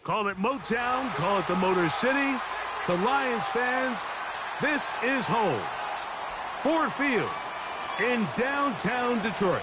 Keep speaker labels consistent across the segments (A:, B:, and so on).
A: Call it Motown, call it the Motor City. To Lions fans, this is home. Ford Field in downtown Detroit.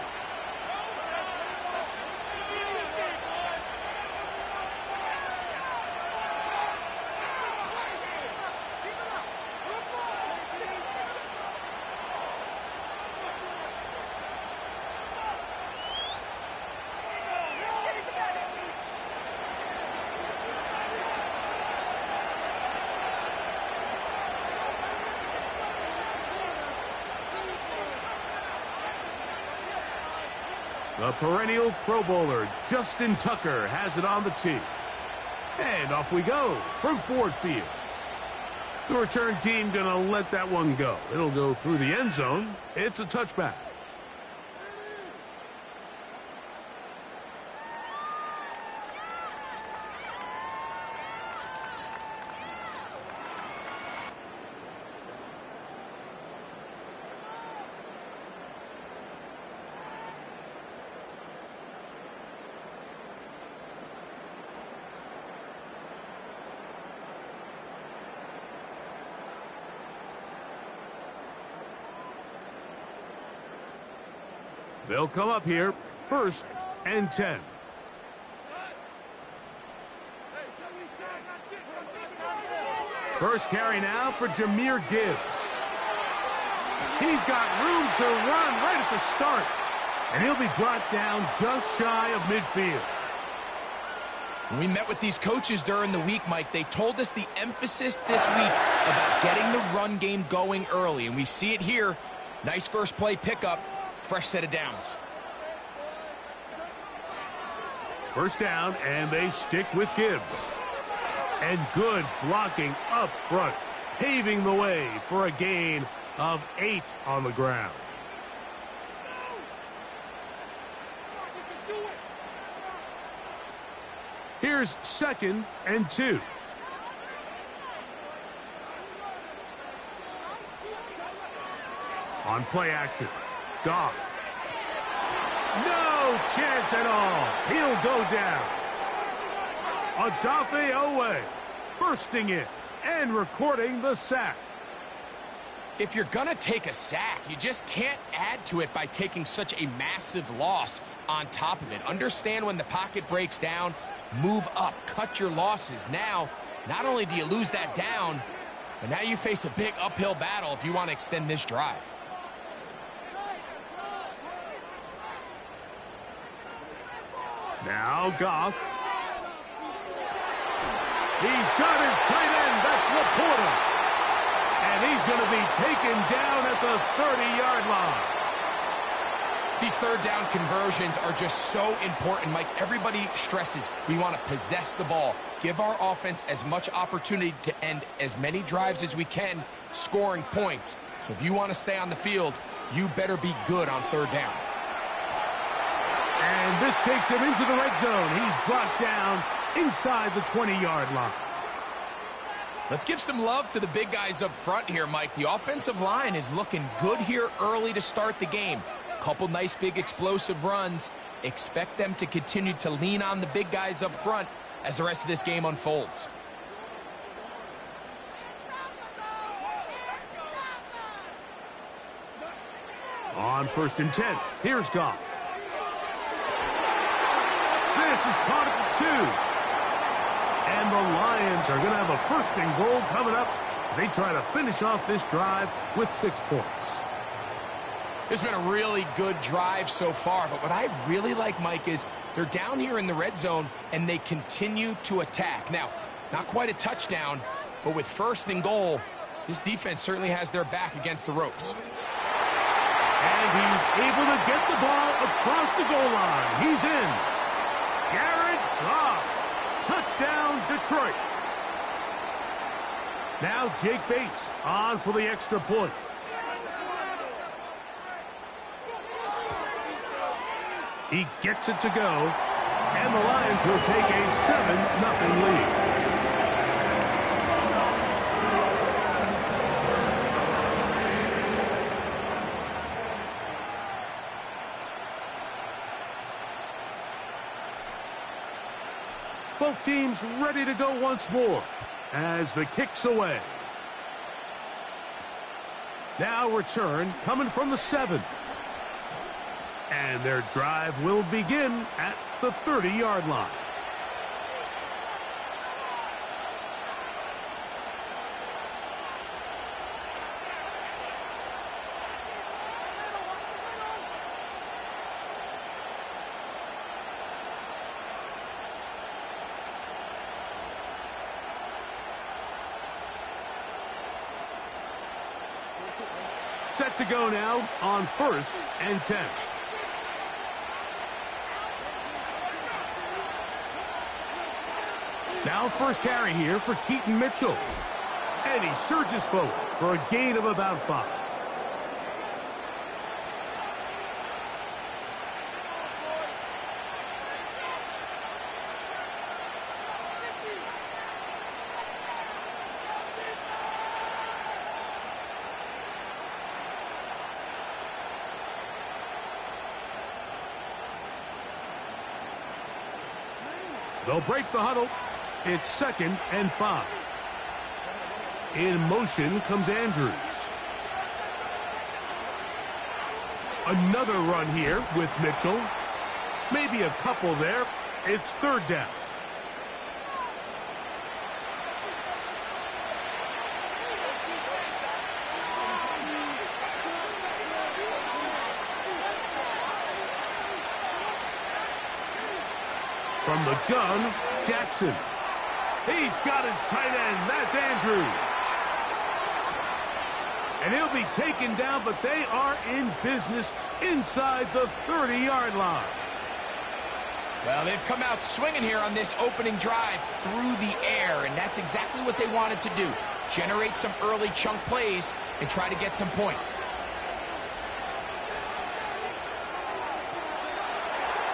A: The perennial Pro Bowler, Justin Tucker, has it on the tee. And off we go from Ford Field. The return team going to let that one go. It'll go through the end zone. It's a touchback. They'll come up here, 1st and 10. First carry now for Jahmyr Gibbs. He's got room to run right at the start. And he'll be brought down just shy of midfield.
B: When we met with these coaches during the week, Mike, they told us the emphasis this week about getting the run game going early. And we see it here. Nice first play pickup. Fresh set of downs.
A: First down, and they stick with Gibbs. And good blocking up front, paving the way for a gain of 8 on the ground. Here's 2nd and 2. On play action. Goff. No chance at all. He'll go down. Odafe Owe bursting in and recording the sack.
B: If you're going to take a sack, you just can't add to it by taking such a massive loss on top of it. Understand when the pocket breaks down, move up, cut your losses. Now, not only do you lose that down, but now you face a big uphill battle if you want to extend this drive.
A: Now Goff. He's got his tight end. That's Laporta. And he's going to be taken down at the 30-yard line.
B: These third down conversions are just so important, Mike. Everybody stresses we want to possess the ball, give our offense as much opportunity to end as many drives as we can, scoring points. So if you want to stay on the field, you better be good on third down.
A: And this takes him into the red zone. He's brought down inside the 20-yard line.
B: Let's give some love to the big guys up front here, Mike. The offensive line is looking good here early to start the game. Couple nice big explosive runs. Expect them to continue to lean on the big guys up front as the rest of this game unfolds.
A: On 1st and 10, here's Goff. This is caught at the 2. And the Lions are going to have a 1st and goal coming up as they try to finish off this drive with 6 points.
B: It's been a really good drive so far, but what I really like, Mike, is they're down here in the red zone and they continue to attack. Now, not quite a touchdown, but with 1st and goal, this defense certainly has their back against the ropes.
A: And he's able to get the ball across the goal line. He's in. Jared Goff. Touchdown, Detroit. Now Jake Bates on for the extra point. He gets it to go, and the Lions will take a 7-0 lead. Both teams ready to go once more as the kick's away. Now return coming from the 7. And their drive will begin at the 30-yard line. Set to go now on 1st and 10. Now first carry here for Keaton Mitchell. And he surges forward for a gain of about 5. They'll break the huddle. It's 2nd and 5. In motion comes Andrews. Another run here with Mitchell. Maybe a couple there. It's 3rd down. From the gun, Jackson. He's got his tight end. That's Andrews. And he'll be taken down, but they are in business inside the 30-yard line.
B: Well, they've come out swinging here on this opening drive through the air, and that's exactly what they wanted to do. Generate some early chunk plays and try to get some points.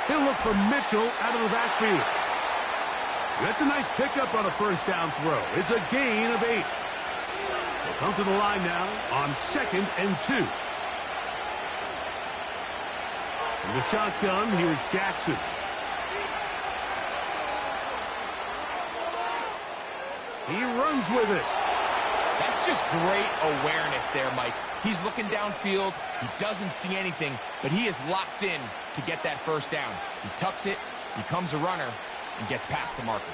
A: He'll look for Mitchell out of the backfield. That's a nice pickup on a first down throw. It's a gain of 8. They'll come to the line now on 2nd and 2. From the shotgun, here's Jackson. He runs with it.
B: That's just great awareness there, Mike. He's looking downfield. He doesn't see anything, but he is locked in to get that first down. He tucks it, becomes a runner, and gets past the marker.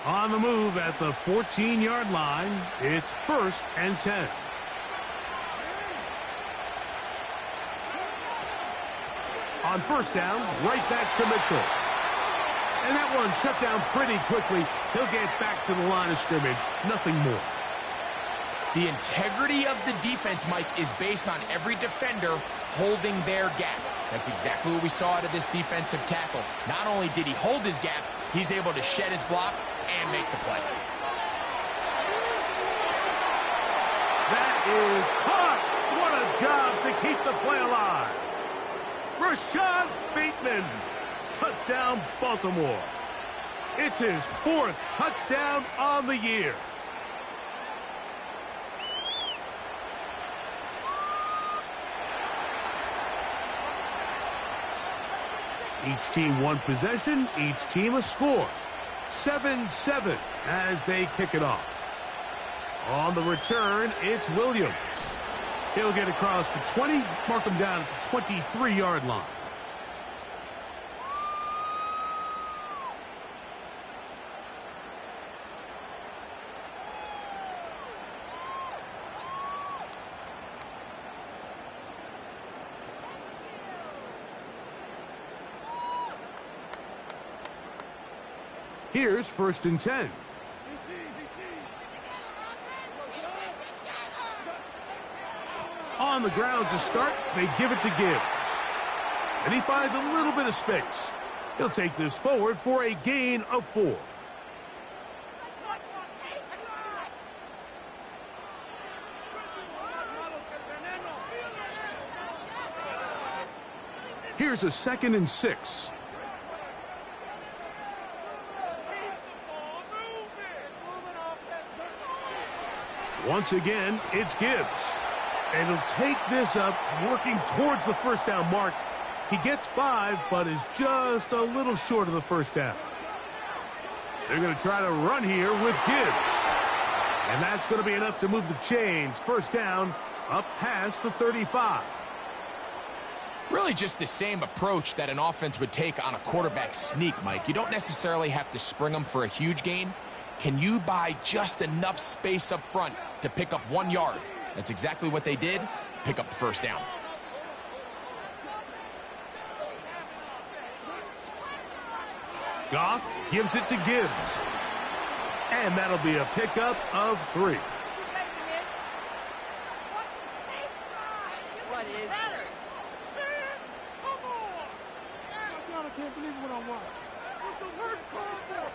A: On the move at the 14-yard line, it's 1st and 10. On first down, right back to Mitchell. And that one shut down pretty quickly. He'll get back to the line of scrimmage. Nothing more.
B: The integrity of the defense, Mike, is based on every defender holding their gap. That's exactly what we saw out of this defensive tackle. Not only did he hold his gap, he's able to shed his block and make the play.
A: That is caught. What a job to keep the play alive. Rashad Bateman. Touchdown, Baltimore. It's his 4th touchdown on the year. Each team one possession, each team a score. 7-7 as they kick it off. On the return, it's Williams. He'll get across the 20, mark him down at the 23-yard line. Here's 1st and 10. On the ground to start, they give it to Gibbs. And he finds a little bit of space. He'll take this forward for a gain of 4. Here's a 2nd and 6. Once again, it's Gibbs. And he'll take this up, working towards the first down mark. He gets 5, but is just a little short of the first down. They're going to try to run here with Gibbs. And that's going to be enough to move the chains. First down, up past the 35.
B: Really just the same approach that an offense would take on a quarterback sneak, Mike. You don't necessarily have to spring them for a huge gain. Can you buy just enough space up front to pick up 1 yard? That's exactly what they did. Pick up the first down.
A: Goff gives it to Gibbs. And that'll be a pickup of 3.
C: What is this?
D: I can't believe what I'm watching. What's the worst call there?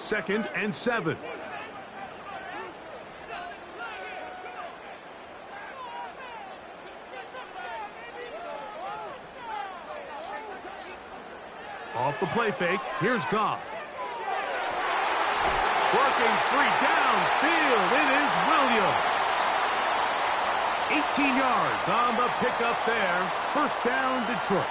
A: Second and 7. Off the play fake, here's Goff. Working free downfield, it is Williams. 18 yards on the pickup there. First down, Detroit.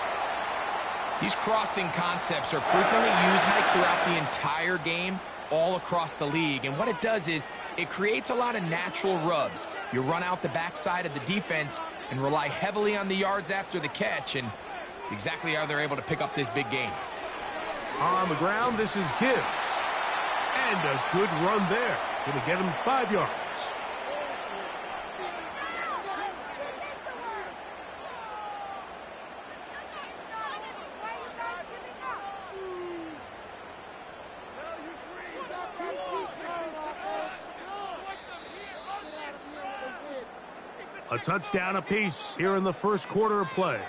B: These crossing concepts are frequently used, Mike, throughout the entire game, all across the league. And what it does is it creates a lot of natural rubs. You run out the backside of the defense and rely heavily on the yards after the catch, and it's exactly how they're able to pick up this big gain.
A: On the ground, this is Gibbs. And a good run there. Going to get him 5 yards. A touchdown apiece here in the first quarter of play.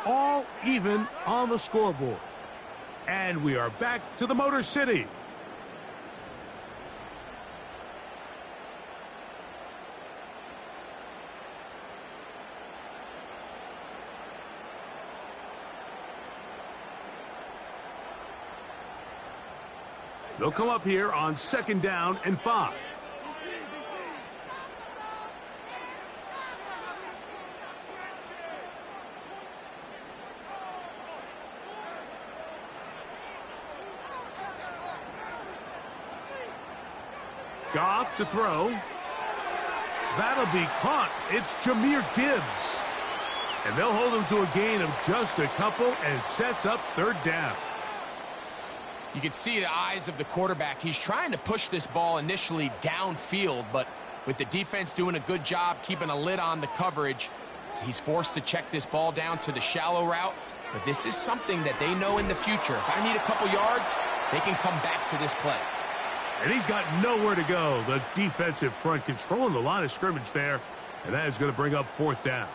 A: All even on the scoreboard. And we are back to the Motor City. They'll come up here on second down and 5. Goff to throw. That'll be caught. It's Jahmyr Gibbs. And they'll hold him to a gain of just a couple, and it sets up third down.
B: You can see the eyes of the quarterback. He's trying to push this ball initially downfield, but with the defense doing a good job keeping a lid on the coverage, he's forced to check this ball down to the shallow route. But this is something that they know in the future. If I need a couple yards, they can come back to this play.
A: And he's got nowhere to go. The defensive front controlling the line of scrimmage there. And that is going to bring up fourth down.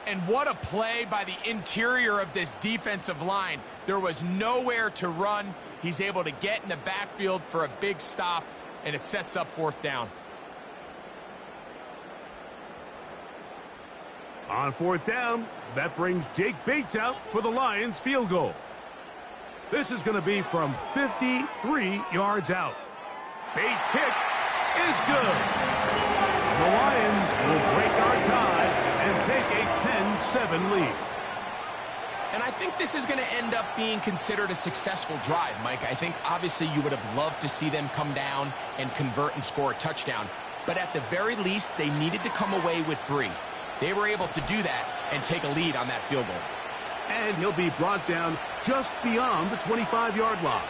B: And what a play by the interior of this defensive line. There was nowhere to run. He's able to get in the backfield for a big stop, and it sets up fourth down.
A: On fourth down, that brings Jake Bates out for the Lions field goal. This is going to be from 53 yards out. Bates' kick is good. The Lions will break our tie and take a 10-7 lead.
B: And I think this is going to end up being considered a successful drive, Mike. I think obviously you would have loved to see them come down and convert and score a touchdown. But at the very least, they needed to come away with 3. They were able to do that and take a lead on that field goal.
A: And he'll be brought down just beyond the 25-yard line.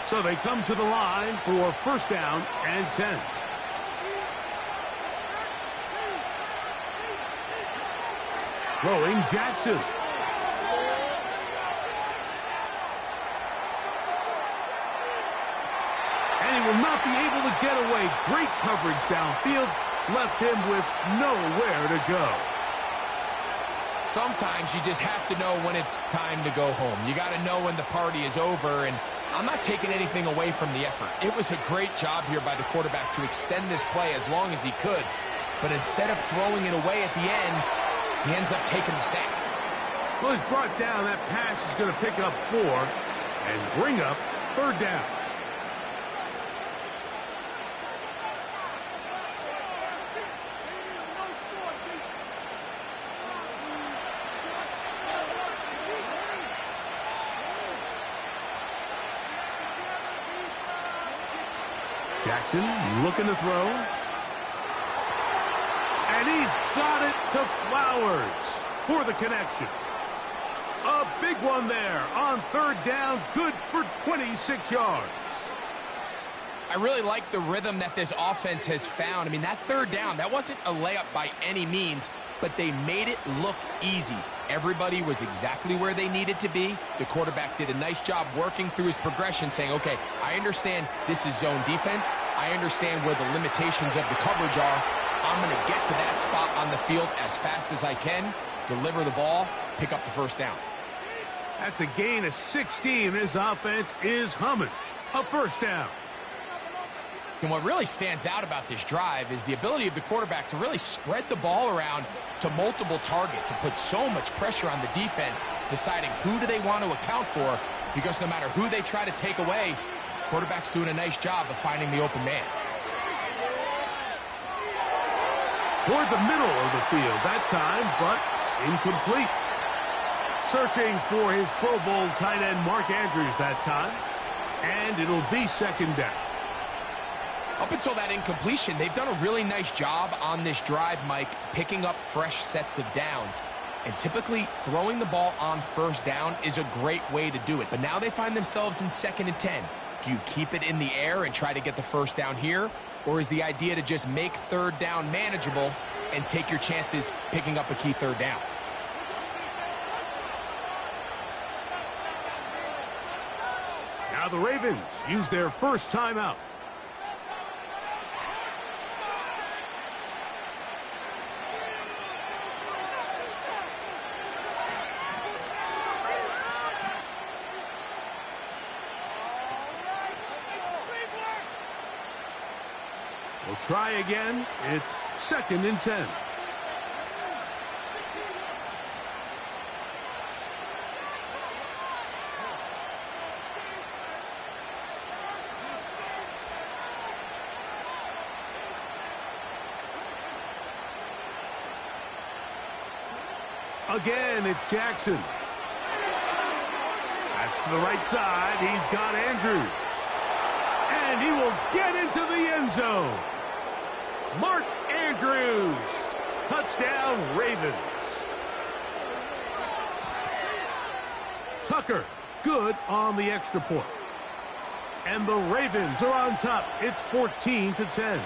A: So they come to the line for first down and 10. Throwing Jackson. And he will not be able to get away. Great coverage downfield. Left him with nowhere to go.
B: Sometimes you just have to know when it's time to go home. You got to know when the party is over, and I'm not taking anything away from the effort. It was a great job here by the quarterback to extend this play as long as he could. But instead of throwing it away at the end, he ends up taking the sack.
A: Well, he's brought down. That pass is going to pick up 4 and bring up 3rd down. Jackson looking to throw. And he's got it to Flowers for the connection. A big one there on 3rd down, good for 26 yards.
B: I really like the rhythm that this offense has found. I mean, that 3rd down, that wasn't a layup by any means, but they made it look easy. Everybody was exactly where they needed to be. The quarterback did a nice job working through his progression, saying, okay, I understand this is zone defense. I understand where the limitations of the coverage are. I'm going to get to that spot on the field as fast as I can, deliver the ball, pick up the 1st down.
A: That's a gain of 16. This offense is humming. A 1st down.
B: And what really stands out about this drive is the ability of the quarterback to really spread the ball around to multiple targets and put so much pressure on the defense, deciding who do they want to account for, because no matter who they try to take away, quarterback's doing a nice job of finding the open man.
A: Toward the middle of the field that time, but incomplete. Searching for his Pro Bowl tight end Mark Andrews that time, and it'll be 2nd down.
B: Up until that incompletion, they've done a really nice job on this drive, Mike, picking up fresh sets of downs. And typically, throwing the ball on 1st down is a great way to do it. But now they find themselves in 2nd and 10. Do you keep it in the air and try to get the 1st down here? Or is the idea to just make 3rd down manageable and take your chances picking up a key 3rd down?
A: Now the Ravens use their first timeout. We'll try again. It's 2nd and 10. Again, it's Jackson. That's to the right side. He's got Andrews. And he will get into the end zone. Mark Andrews. Touchdown, Ravens. Tucker, good on the extra point. And the Ravens are on top. It's 14-10.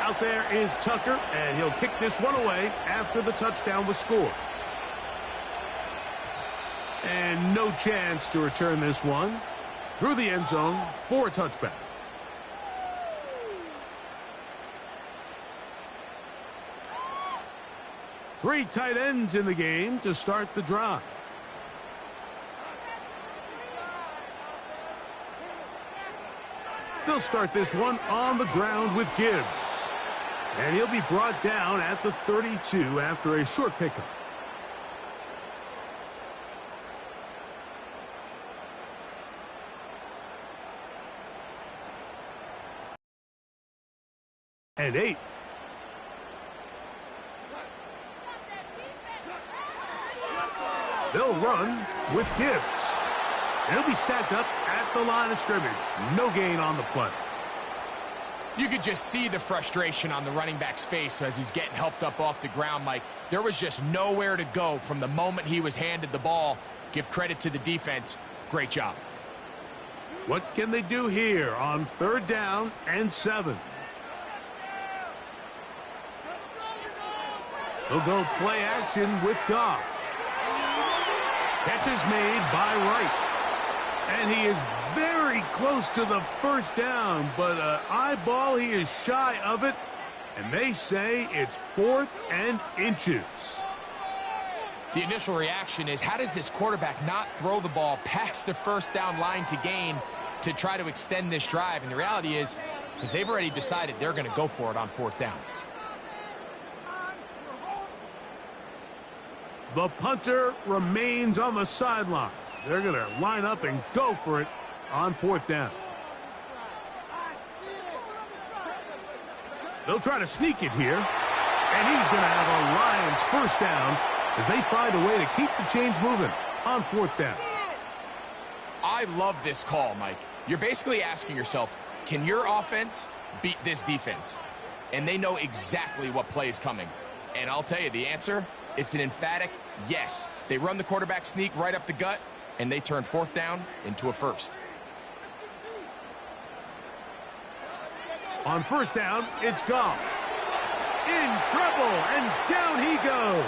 A: Out there is Tucker, and he'll kick this one away after the touchdown was scored. And no chance to return this one through the end zone for a touchback. Three tight ends in the game to start the drive. They'll start this one on the ground with Gibbs. And he'll be brought down at the 32 after a short pickup. And 8. They'll run with Gibbs. And he'll be stacked up at the line of scrimmage. No gain on the play.
B: You could just see the frustration on the running back's face as he's getting helped up off the ground, Mike. There was just nowhere to go from the moment he was handed the ball. Give credit to the defense. Great job.
A: What can they do here on 3rd down and 7? They'll go play action with Goff. Catch is made by Wright. And he is very close to the 1st down, but eyeball, he is shy of it. And they say it's 4th and inches.
B: The initial reaction is, how does this quarterback not throw the ball past the first down line to gain to try to extend this drive? And the reality is, because they've already decided they're going to go for it on fourth down.
A: The punter remains on the sideline. They're going to line up and go for it on fourth down. They'll try to sneak it here. And he's going to have a Lions first down as they find a way to keep the chains moving on fourth down.
B: I love this call, Mike. You're basically asking yourself, can your offense beat this defense? And they know exactly what play is coming. And I'll tell you the answer, it's an emphatic yes. They run the quarterback sneak right up the gut, and they turn fourth down into a first.
A: On first down, it's Goff. In trouble, and down he goes.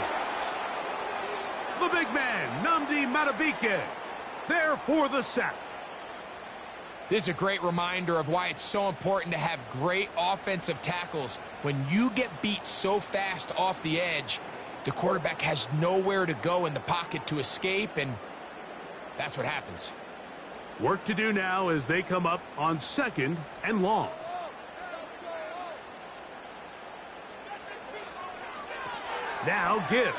A: The big man, Nnamdi Madubuike, there for the sack.
B: This is a great reminder of why it's so important to have great offensive tackles. When you get beat so fast off the edge, the quarterback has nowhere to go in the pocket to escape, and that's what happens.
A: Work to do now as they come up on second and long. Now Gibbs.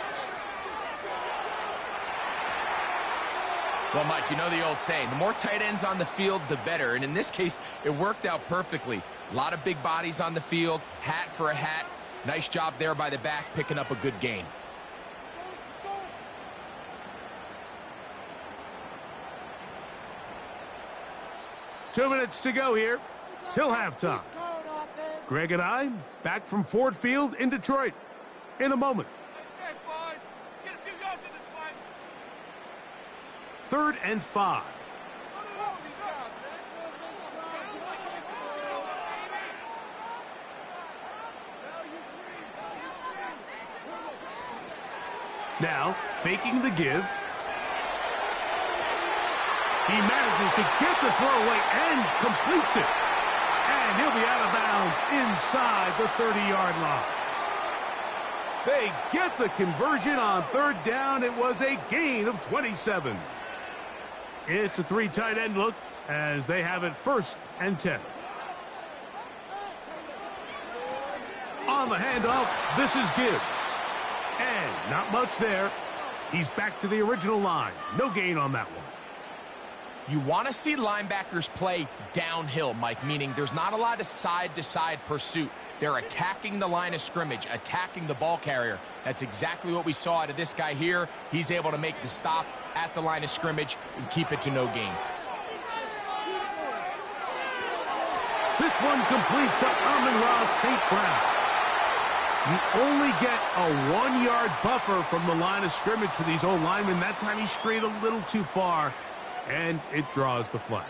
B: Well, Mike, you know the old saying, the more tight ends on the field, the better. And in this case, it worked out perfectly. A lot of big bodies on the field, hat for a hat. Nice job there by the back, picking up a good gain.
A: Two minutes to go here till halftime. Greg and I back from Ford Field in Detroit in a moment. Third and 5. Now, faking the give. He manages to get the throw away and completes it. And he'll be out of bounds inside the 30-yard line. They get the conversion on third down. It was a gain of 27. It's a three tight end look as they have it first and 10. On the handoff, this is Gibbs. And not much there. He's back to the original line. No gain on that one.
B: You want to see linebackers play downhill, Mike, meaning there's not a lot of side-to-side pursuit. They're attacking the line of scrimmage, attacking the ball carrier. That's exactly what we saw out of this guy here. He's able to make the stop at the line of scrimmage and keep it to no gain.
A: This one complete to Amon-Ra St. Brown. You only get a 1-yard buffer from the line of scrimmage for these old linemen. That time he strayed a little too far, and it draws the flag.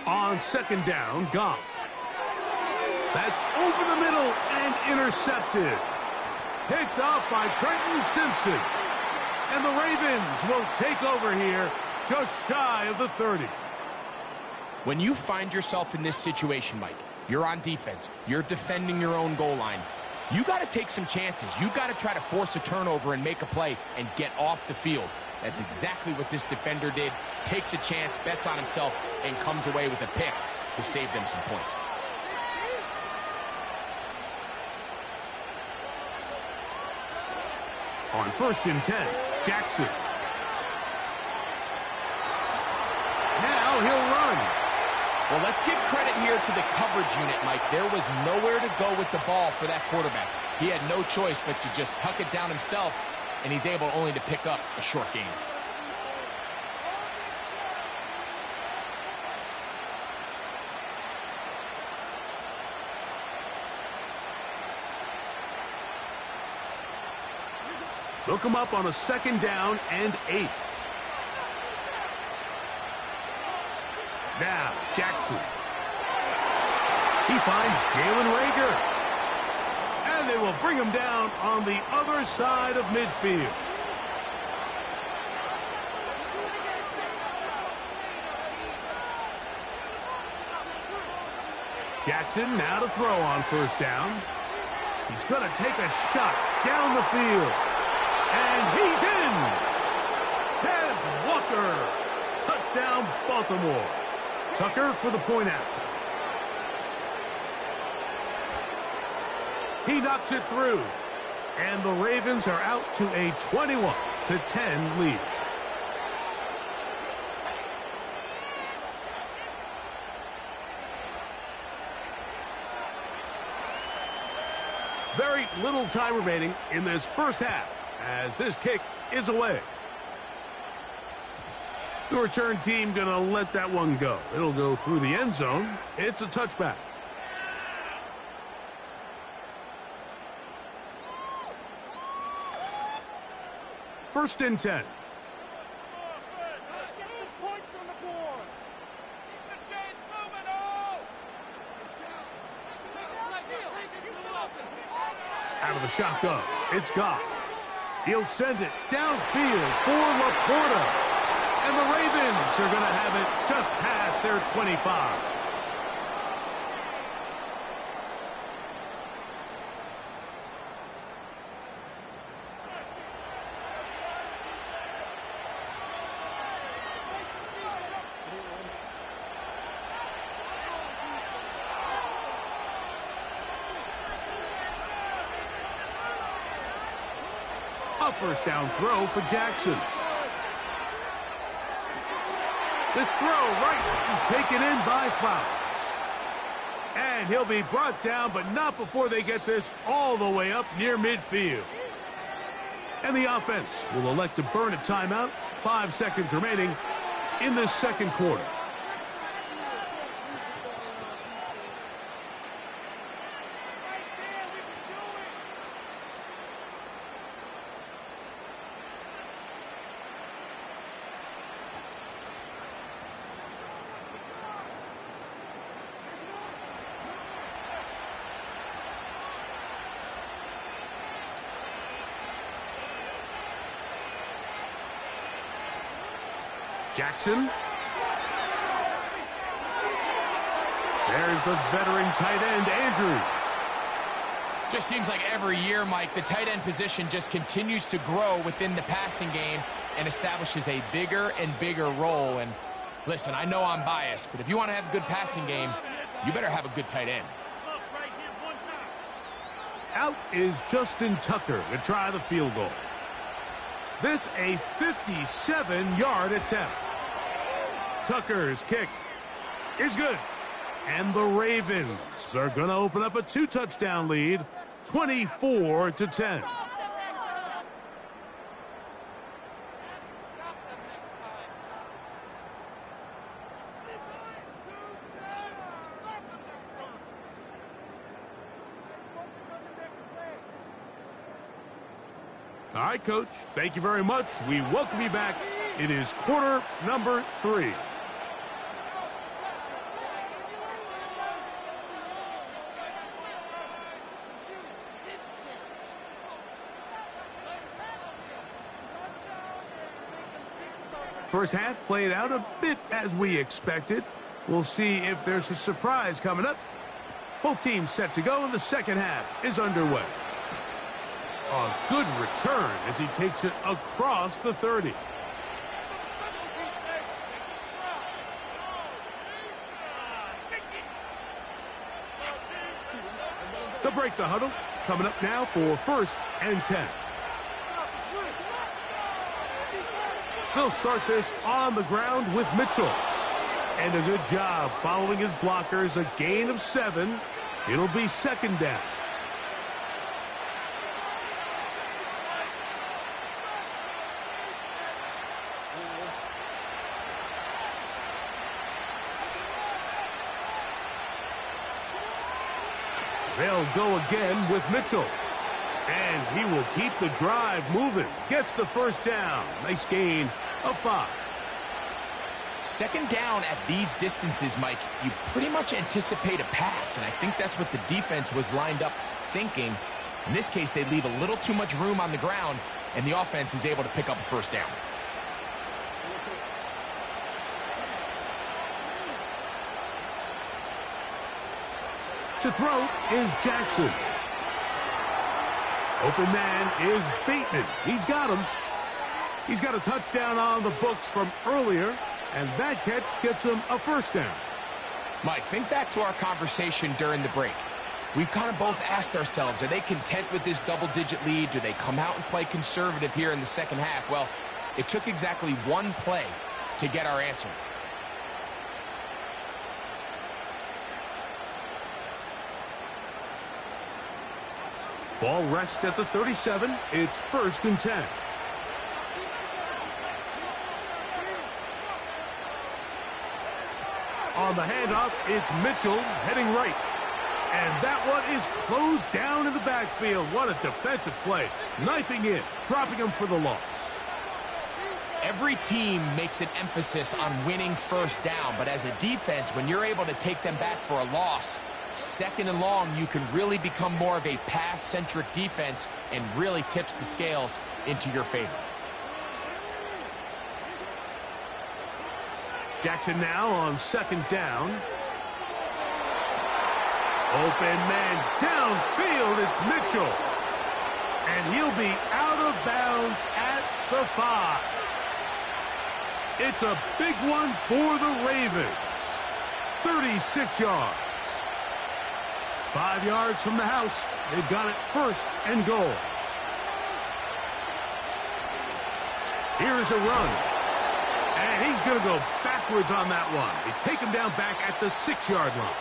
A: On second down, Goff. That's over the middle and intercepted. Picked off by Trenton Simpson. And the Ravens will take over here just shy of the 30.
B: When you find yourself in this situation, Mike, you're on defense, you're defending your own goal line, you got to take some chances. You've got to try to force a turnover and make a play and get off the field. That's exactly what this defender did. Takes a chance, bets on himself, and comes away with a pick to save them some points.
A: On first and 10, Jackson. Now he'll run.
B: Well, let's give credit here to the coverage unit, Mike. There was nowhere to go with the ball for that quarterback. He had no choice but to just tuck it down himself, and he's able only to pick up a short gain.
A: Look him up on a second down and 8. Now, Jackson. He finds Jalen Reagor. And they will bring him down on the other side of midfield. Jackson now to throw on first down. He's going to take a shot down the field. And he's in. Tez Walker. Touchdown, Baltimore. Tucker for the point after. He knocks it through. And the Ravens are out to a 21-10 lead. Very little time remaining in this first half as this kick is away. The return team going to let that one go. It'll go through the end zone. It's a touchback. First and 10. Out of the shotgun, it's Goff. He'll send it downfield for Laporta. And the Ravens are going to have it just past their 25. A first down throw for Jackson. This throw right is taken in by Flowers. And he'll be brought down, but not before they get this all the way up near midfield. And the offense will elect to burn a timeout. 5 seconds remaining in the second quarter. Jackson. There's the veteran tight end, Andrews.
B: Just seems like every year, Mike, the tight end position just continues to grow within the passing game and establishes a bigger and bigger role. And listen, I know I'm biased, but if you want to have a good passing game, you better have a good tight end.
A: Out is Justin Tucker to try the field goal. This a 57-yard attempt. Tucker's kick is good. And the Ravens are going to open up a 2-touchdown lead, 24-10. All right, Coach, thank you very much. We welcome you back. It is quarter number 3. First half played out a bit as we expected. We'll see if there's a surprise coming up. Both teams set to go, and the second half is underway. A good return as he takes it across the 30. They'll break the huddle. Coming up now for first and 10. They'll start this on the ground with Mitchell. And a good job following his blockers. A gain of 7. It'll be second down. They'll go again with Mitchell. And he will keep the drive moving. Gets the first down. Nice gain of 5.
B: Second down at these distances, Mike, you pretty much anticipate a pass, and I think that's what the defense was lined up thinking. In this case, they leave a little too much room on the ground, and the offense is able to pick up a first down.
A: To throw is Jackson. Open man is Bateman. He's got him. He's got a touchdown on the books from earlier, and that catch gets him a first down.
B: Mike, think back to our conversation during the break. We've kind of both asked ourselves, are they content with this double-digit lead? Do they come out and play conservative here in the second half? Well, it took exactly one play to get our answer.
A: Ball rests at the 37. It's 1st and 10. On the handoff, it's Mitchell heading right. And that one is closed down in the backfield. What a defensive play. Knifing in, dropping him for the loss.
B: Every team makes an emphasis on winning first down, but as a defense, when you're able to take them back for a loss, second and long, you can really become more of a pass-centric defense and really tips the scales into your favor.
A: Jackson now on 2nd down. Open man downfield, it's Mitchell. And he'll be out of bounds at the 5. It's a big one for the Ravens. 36 yards. 5 yards from the house. They've got it 1st and goal. Here's a run. And he's going to go backwards on that one. They take him down back at the 6-yard line.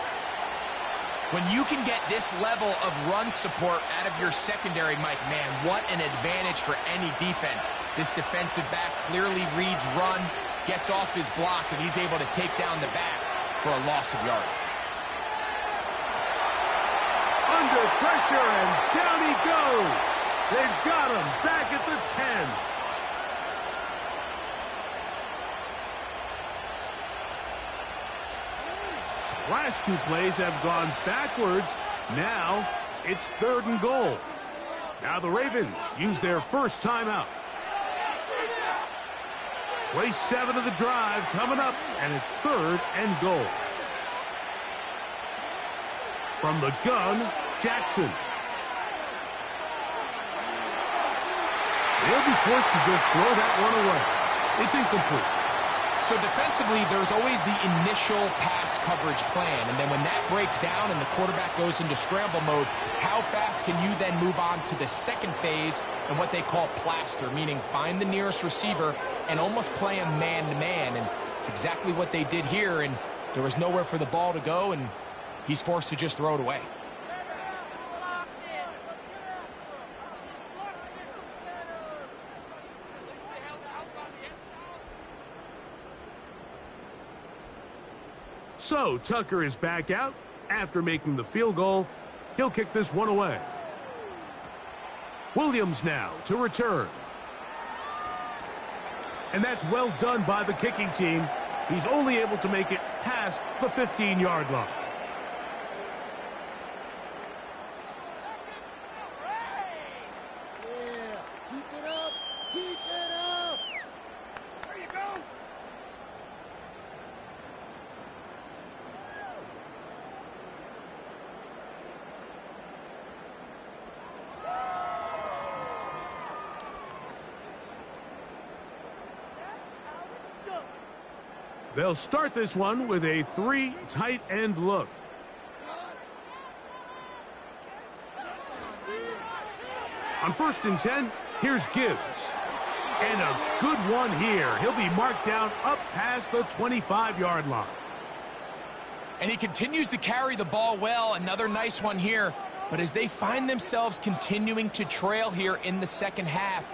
B: When you can get this level of run support out of your secondary, Mike, man, what an advantage for any defense. This defensive back clearly reads run, gets off his block, and he's able to take down the back for a loss of yards.
A: Under pressure, and down he goes. They've got him back at the 10. So last 2 plays have gone backwards. Now it's 3rd and goal. Now the Ravens use their first timeout. Play 7 of the drive coming up, and it's 3rd and goal. From the gun, Jackson. They'll be forced to just throw that one away. It's incomplete.
B: So defensively, there's always the initial pass coverage plan, and then when that breaks down and the quarterback goes into scramble mode, how fast can you then move on to the second phase and what they call plaster, meaning find the nearest receiver and almost play him man-to-man, and it's exactly what they did here, and there was nowhere for the ball to go, and he's forced to just throw it away.
A: So Tucker is back out after making the field goal. He'll kick this one away. Williams now to return. And that's well done by the kicking team. He's only able to make it past the 15-yard line.
D: Yeah, keep it up. Keep it up. There you go.
A: They'll start this one with a 3 tight end look. On 1st and 10, here's Gibbs. And a good one here. He'll be marked down up past the 25-yard line.
B: And he continues to carry the ball well. Another nice one here. But as they find themselves continuing to trail here in the second half,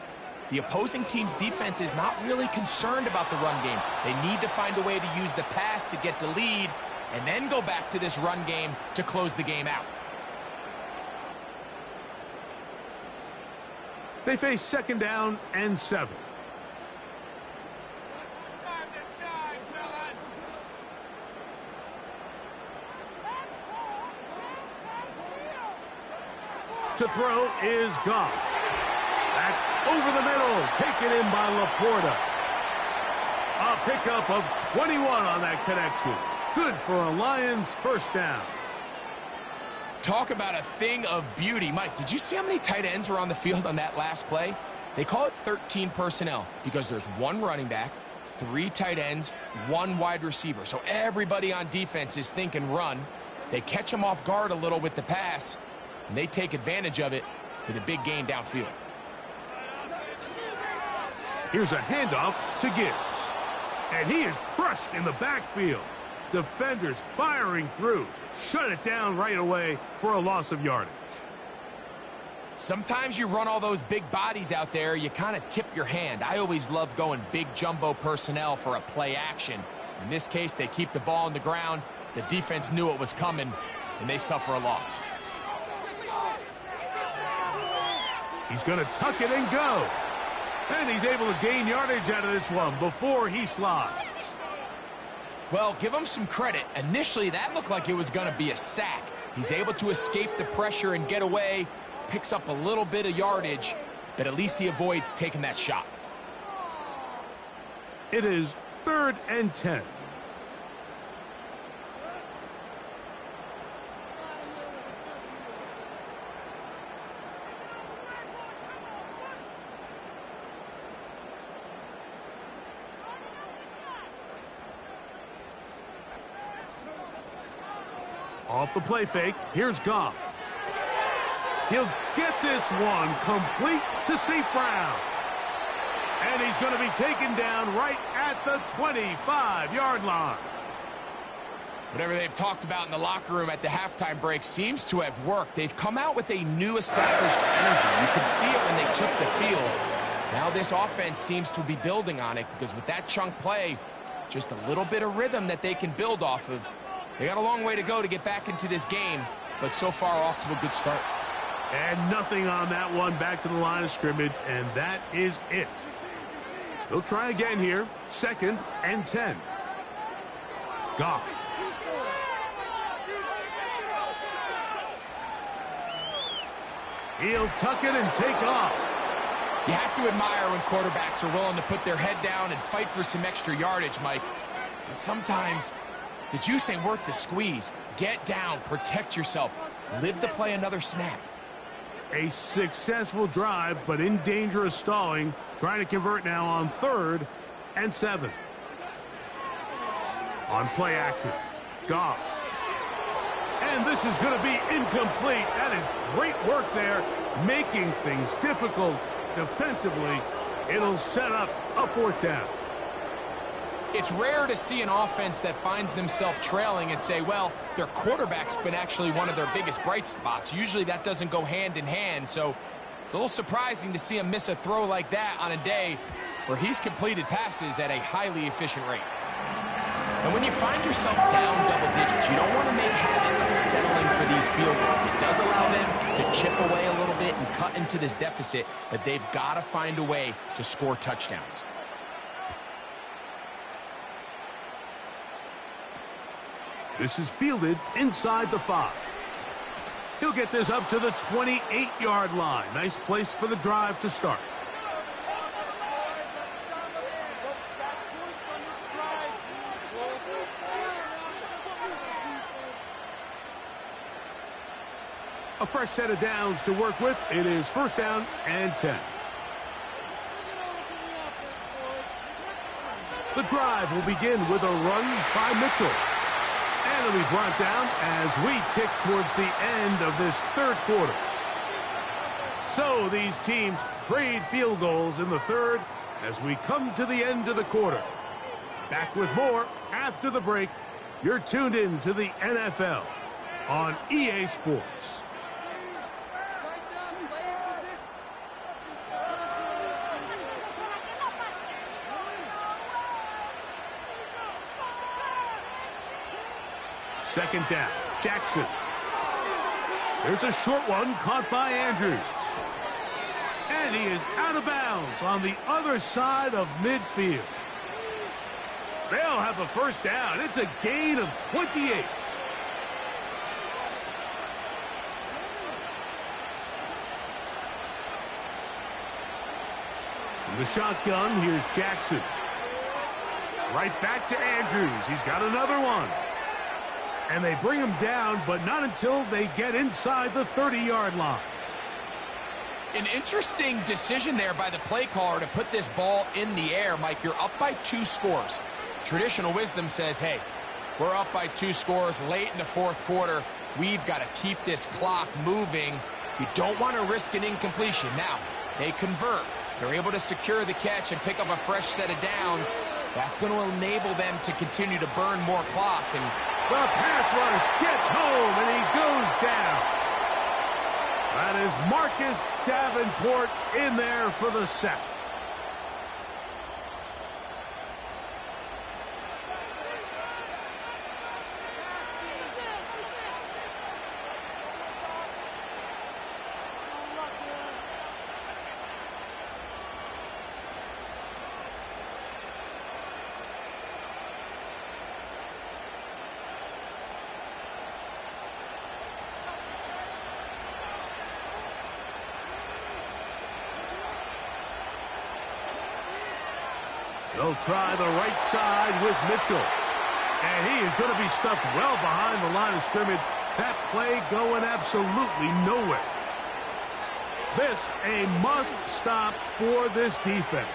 B: the opposing team's defense is not really concerned about the run game. They need to find a way to use the pass to get the lead and then go back to this run game to close the game out.
A: They face 2nd down and 7.
D: Time to shine, fellas.
A: to throw is Goff. That's over the middle, taken in by Laporta. A pickup of 21 on that connection. Good for a Lions first down.
B: Talk about a thing of beauty. Mike, did you see how many tight ends were on the field on that last play? They call it 13 personnel because there's one running back, 3 tight ends, 1 wide receiver. So everybody on defense is thinking run. They catch them off guard a little with the pass, and they take advantage of it with a big gain downfield.
A: Here's a handoff to Gibbs. And he is crushed in the backfield. Defenders firing through. Shut it down right away for a loss of yardage.
B: Sometimes you run all those big bodies out there, you kind of tip your hand. I always love going big jumbo personnel for a play action. In this case, they keep the ball on the ground. The defense knew it was coming, and they suffer a loss.
A: He's going to tuck it and go. And he's able to gain yardage out of this one before he slides.
B: Well, give him some credit. Initially, that looked like it was going to be a sack. He's able to escape the pressure and get away, picks up a little bit of yardage, but at least he avoids taking that shot.
A: It is 3rd and 10. Off the play fake, here's Goff. He'll get this one complete to St. Brown. And he's going to be taken down right at the 25-yard line.
B: Whatever they've talked about in the locker room at the halftime break seems to have worked. They've come out with a new established energy. You could see it when they took the field. Now this offense seems to be building on it because with that chunk play, just a little bit of rhythm that they can build off of. They got a long way to go to get back into this game, but so far off to a good start.
A: And nothing on that one, back to the line of scrimmage, and that is it. They'll try again here, 2nd and 10. Goff. He'll tuck it and take off.
B: You have to admire when quarterbacks are willing to put their head down and fight for some extra yardage, Mike. But sometimes the juice ain't worth the squeeze. Get down, protect yourself, live to play another snap.
A: A successful drive, but in danger of stalling. Trying to convert now on 3rd and 7. On play action, Goff. And this is going to be incomplete. That is great work there, making things difficult defensively. It'll set up a 4th down.
B: It's rare to see an offense that finds themselves trailing and say, well, their quarterback's been actually one of their biggest bright spots. Usually that doesn't go hand in hand, so it's a little surprising to see him miss a throw like that on a day where he's completed passes at a highly efficient rate. And when you find yourself down double digits, you don't want to make habit of settling for these field goals. It does allow them to chip away a little bit and cut into this deficit, but they've got to find a way to score touchdowns.
A: This is fielded inside the 5. He'll get this up to the 28-yard line. Nice place for the drive to start. A fresh set of downs to work with. It is 1st down and 10. The drive will begin with a run by Mitchell. And it'll be brought down as we tick towards the end of this 3rd quarter. So these teams trade field goals in the 3rd as we come to the end of the quarter. Back with more after the break. You're tuned in to the NFL on EA Sports. Second down, Jackson. There's a short one caught by Andrews. And he is out of bounds on the other side of midfield. They'll have a 1st down. It's a gain of 28. the shotgun, here's Jackson. Right back to Andrews. He's got another one. And they bring him down, but not until they get inside the 30-yard line.
B: An interesting decision there by the play caller to put this ball in the air. Mike, you're up by 2 scores. Traditional wisdom says, hey, we're up by 2 scores late in the fourth quarter. We've got to keep this clock moving. You don't want to risk an incompletion. Now, they convert. They're able to secure the catch and pick up a fresh set of downs. That's going to enable them to continue to burn more clock. And
A: the pass rush gets home, and he goes down. That is Marcus Davenport in there for the sack. They'll try the right side with Mitchell. And he is going to be stuffed well behind the line of scrimmage. That play going absolutely nowhere. This a must stop for this defense.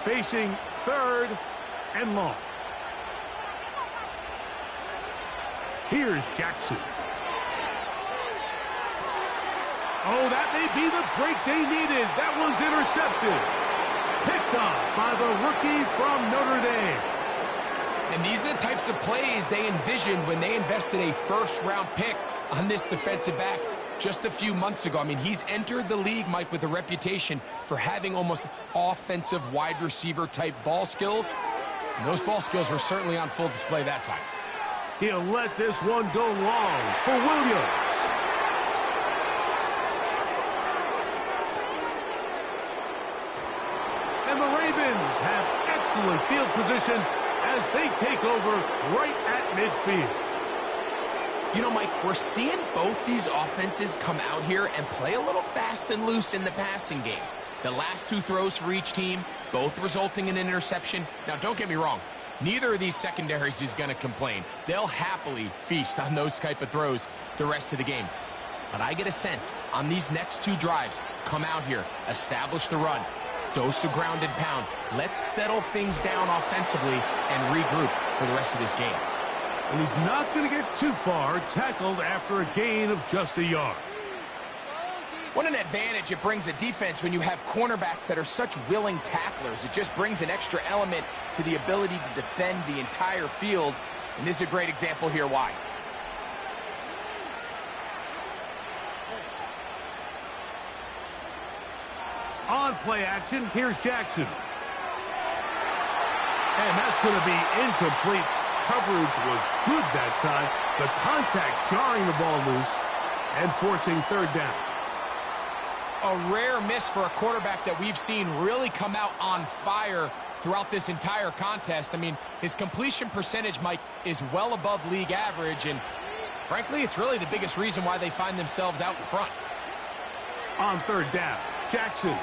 A: Facing 3rd and long. Here's Jackson. Oh, that may be the break they needed. That one's intercepted. Picked off by the rookie from Notre Dame.
B: And these are the types of plays they envisioned when they invested a first-round pick on this defensive back just a few months ago. I mean, he's entered the league, Mike, with a reputation for having almost offensive wide receiver type ball skills. And those ball skills were certainly on full display that time.
A: He'll let this one go long for Williams. And the Ravens have excellent field position as they take over right at midfield.
B: You know, Mike, we're seeing both these offenses come out here and play a little fast and loose in the passing game. The last 2 throws for each team, both resulting in an interception. Now, don't get me wrong. Neither of these secondaries is going to complain. They'll happily feast on those type of throws the rest of the game. But I get a sense on these next 2 drives, come out here, establish the run, dose of ground and pound. Let's settle things down offensively and regroup for the rest of this game.
A: And he's not going to get too far, tackled after a gain of just a yard.
B: What an advantage it brings a defense when you have cornerbacks that are such willing tacklers. It just brings an extra element to the ability to defend the entire field. And this is a great example here why.
A: On play action, here's Jackson. And that's going to be incomplete. Coverage was good that time. The contact jarring the ball loose and forcing 3rd down.
B: A rare miss for a quarterback that we've seen really come out on fire throughout this entire contest. I mean, his completion percentage, Mike, is well above league average. And frankly, it's really the biggest reason why they find themselves out in front.
A: On 3rd down, Jackson.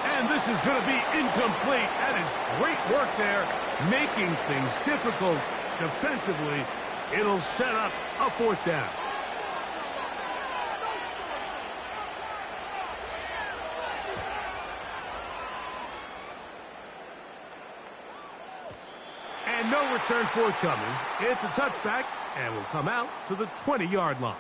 A: And this is going to be incomplete. That is great work there, making things difficult defensively. It'll set up a 4th down. And no return forthcoming. It's a touchback and will come out to the 20-yard line.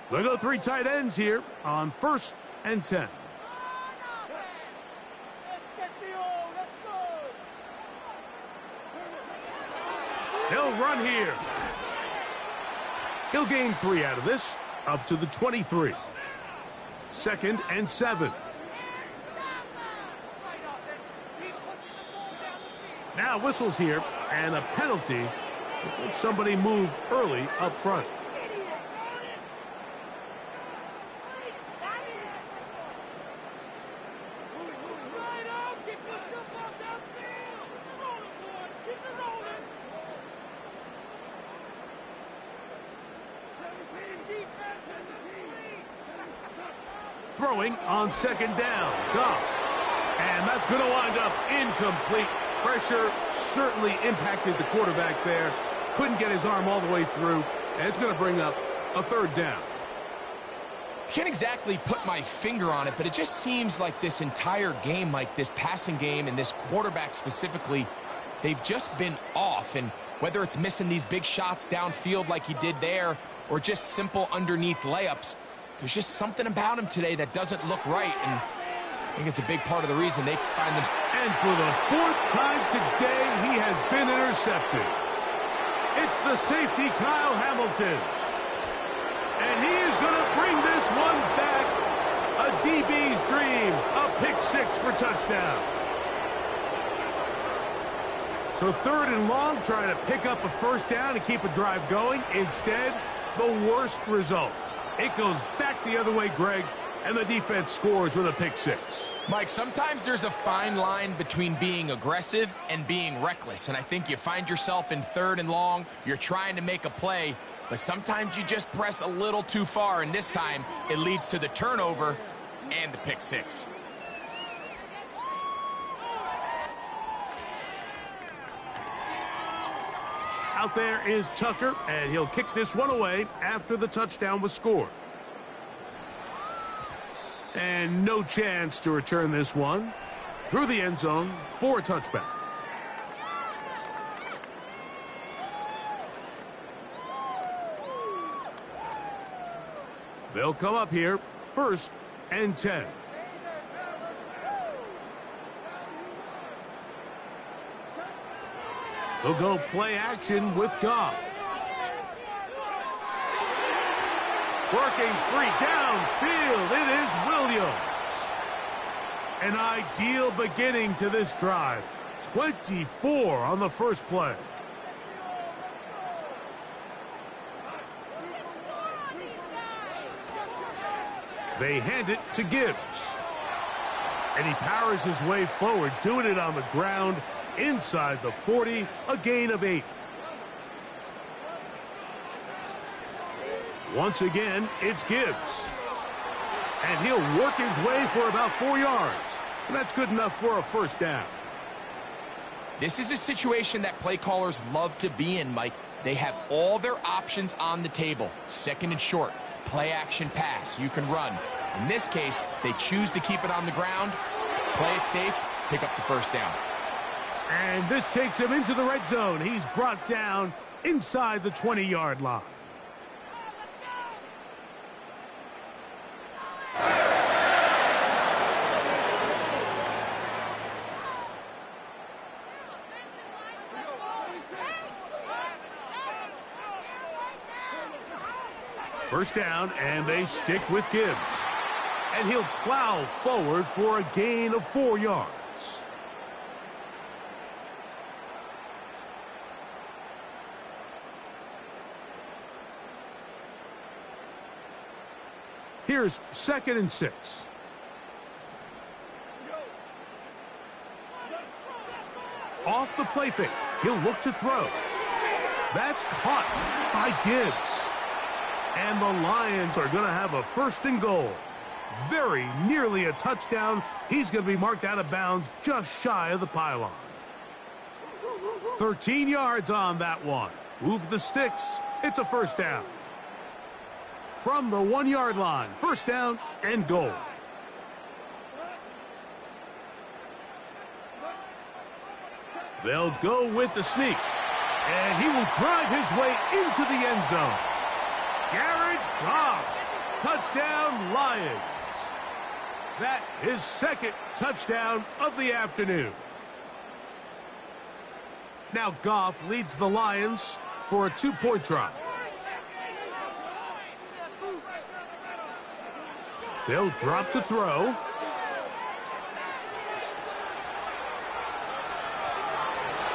A: They'll go 3 tight ends here on 1st and 10. He'll run here. He'll gain 3 out of this, up to the 23. 2nd and 7. Now whistles here, and a penalty. Somebody moved early up front. Throwing on second down. Goff. And that's going to wind up incomplete. Pressure certainly impacted the quarterback there. Couldn't get his arm all the way through. And it's going to bring up a third down.
B: Can't exactly put my finger on it, but it just seems like this entire game, like this passing game and this quarterback specifically, they've just been off. And whether it's missing these big shots downfield like he did there or just simple underneath layups, there's just something about him today that doesn't look right. And I think it's a big part of the reason they find them.
A: And for the fourth time today, he has been intercepted. It's the safety, Kyle Hamilton. And he is going to bring this one back. A DB's dream. A pick six for touchdown. So third and long, trying to pick up a first down and keep a drive going. Instead, the worst result. It goes back the other way, Greg, and the defense scores with a pick six.
B: Mike, sometimes there's a fine line between being aggressive and being reckless. And I think you find yourself in third and long. You're trying to make a play, but sometimes you just press a little too far. And this time, it leads to the turnover and the pick six.
A: Out there is Tucker, and he'll kick this one away after the touchdown was scored. And no chance to return this one through the end zone for a touchback. They'll come up here, 1st and 10. They'll go play action with Goff. Working free downfield. It is Williams. An ideal beginning to this drive. 24 on the first play. They hand it to Gibbs. And he powers his way forward, doing it on the ground inside the 40, a gain of 8. Once again, it's Gibbs. And he'll work his way for about 4 yards. And that's good enough for a first down.
B: This is a situation that play callers love to be in, Mike. They have all their options on the table. Second and short, play action pass, you can run. In this case, they choose to keep it on the ground, play it safe, pick up the first down.
A: And this takes him into the red zone. He's brought down inside the 20-yard line. First down, and they stick with Gibbs. And he'll plow forward for a gain of 4 yards. Here's 2nd and 6. Off the play fake. He'll look to throw. That's caught by Gibbs. And the Lions are going to have a 1st and goal. Very nearly a touchdown. He's going to be marked out of bounds just shy of the pylon. 13 yards on that one. Move the sticks. It's a first down. From the 1-yard line, first down and goal. They'll go with the sneak. And he will drive his way into the end zone. Jared Goff, touchdown Lions. That is 2nd touchdown of the afternoon. Now Goff leads the Lions for a 2-point drop. They'll drop to throw.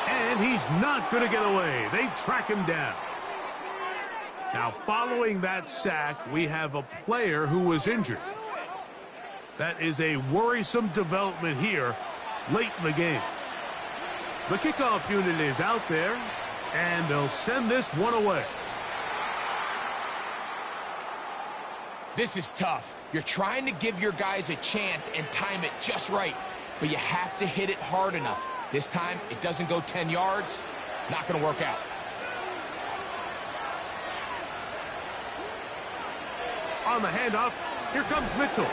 A: And he's not going to get away. They track him down. Now, following that sack, we have a player who was injured. That is a worrisome development here late in the game. The kickoff unit is out there, and they'll send this one away.
B: This is tough. You're trying to give your guys a chance and time it just right, but you have to hit it hard enough. This time, it doesn't go 10 yards. Not going to work out.
A: On the handoff, here comes Mitchell.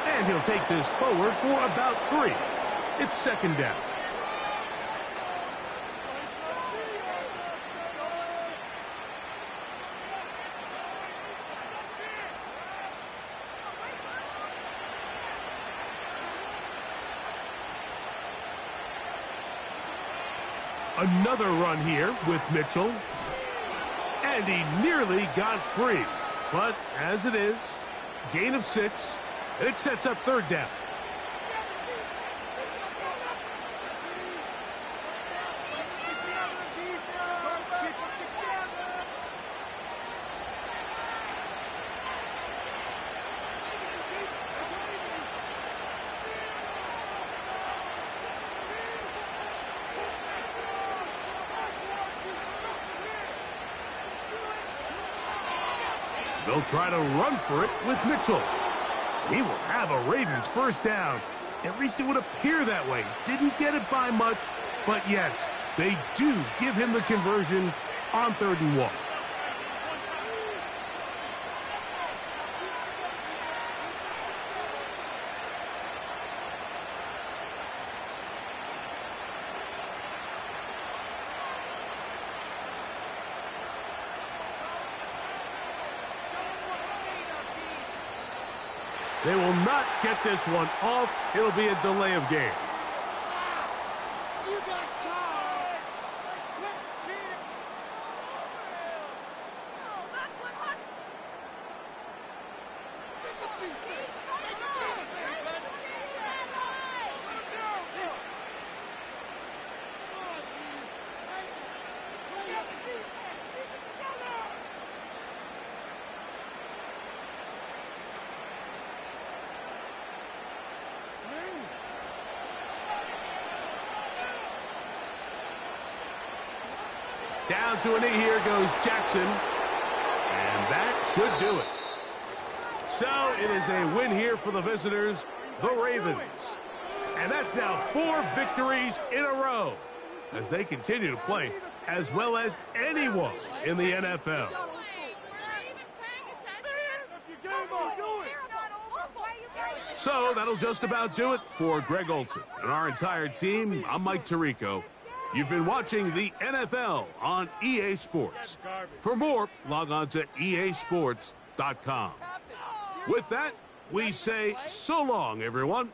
A: And he'll take this forward for about 3. It's second down. Another run here with Mitchell. And he nearly got free. But as it is, gain of 6, and it sets up third down. They'll try to run for it with Mitchell. He will have a Ravens first down. At least it would appear that way. Didn't get it by much, but yes, they do give him the conversion on 3rd and 1. They will not get this one off. It'll be a delay of game.
D: You got time.
A: Down to a knee, here goes Jackson. And that should do it. So it is a win here for the visitors, the Ravens. And that's now 4 victories in a row as they continue to play as well as anyone in the NFL. So that'll just about do it for Greg Olson and our entire team. I'm Mike Tirico. You've been watching the NFL on EA Sports. For more, log on to easports.com. With that, we say so long, everyone.